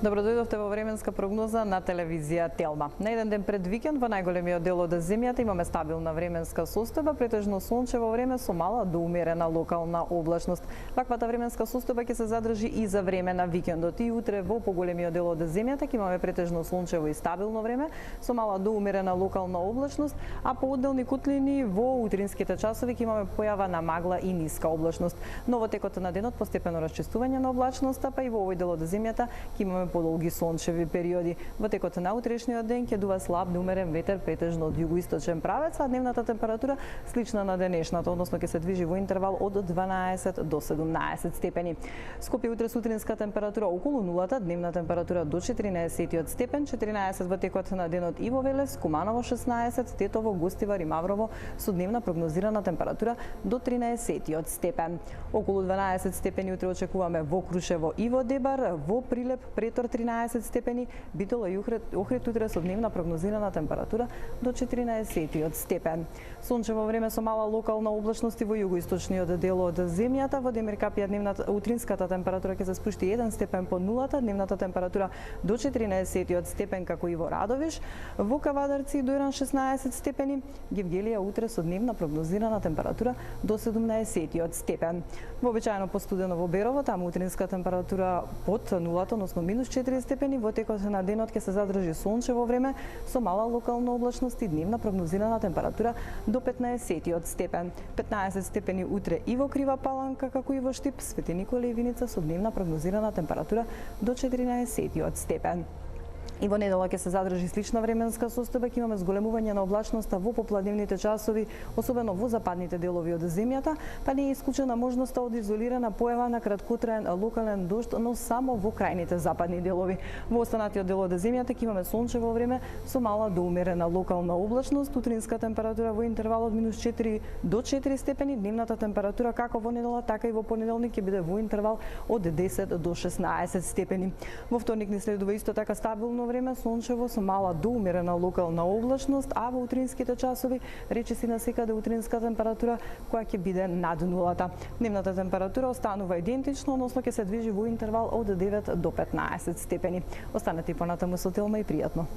Добро дојдовте во временска прогноза на телевизија Телма. На еден ден пред викенд во најголемиот дел од земјата имаме стабилна временска состојба, претежно сончево време со мала до умерена локална облачност. Ваквата временска состојба ќе се задржи и за време на викендот и утре во поголемиот дел од земјата ќе имаме претежно сончево и стабилно време со мала до умерена локална облачност, а по одделни кутлини во утринските часови ќе имаме појава на магла и ниска облачност. Но во текот на денот постепено расчистување на облачноста, па и во овој дел од земјата ќе имаме подолги сончеви периоди. Во текот на утрешниот ден ќе дува слаб до умерен ветер претежно од југоисточен правец, а дневната температура слична на денешната, односно ќе се движи во интервал од 12 до 17 степени. Скопје утре сутринска температура околу нулата, дневна температура до 14 степен, 14 во текот на денот и во Велес, Куманово 16, Тетово, Гостивар и Маврово со дневна прогнозирана температура до 13 степен. Околу 12 степени утре очекуваме во Крушево и во Дебар, во Прилеп, Претор 13 степени, Битола и Охрид утре со дневна прогнозирана температура до 14 степен. Сончево време со мала локална облачност и во југоисточниот дел од земјата. Во Демир Капија дневната утринската температура ќе се спушти 1 степен под нулата, дневната температура до 14 степен како и во Радовиш. Во Кавадарци до 16 степени, Гевгелија утре со дневна прогнозирана температура до 17 степен. Вообичаено постудено во Берово, таму утринска температура под нулата, односно минус 4 степени, во текот на денот ќе се задржи сончево време со мала локална облачност и дневна прогнозирана температура до 15 степен. 15 степени утре и во Крива Паланка, како и во Штип, Свети Никола и Виница со дневна прогнозирана температура до 14 степен. И во недела ќе се задржи слична временска состојба, ќе имаме зголемување на облачноста во попладневните часови, особено во западните делови од земјата, па не е исклучена можноста од изолирана појава на краткотраен локален дожд, но само во крајните западни делови. Во останатиот дел од земјата ќе имаме сончево време со мала до умерена локална облачност, утринска температура во интервал од минус 4 до 4 степени, дневната температура како во недела, така и во понеделник ќе биде во интервал од 10 до 16 степени. Во вторник ни следува исто така стабилно време, сончево со мала до умерена локална облачност, а во утринските часови речиси насекаде утринска температура која ќе биде над нулата. Дневната температура останува идентична, односно ќе се движи во интервал од 9 до 15 степени. Останете понатаму со Телма и пријатно.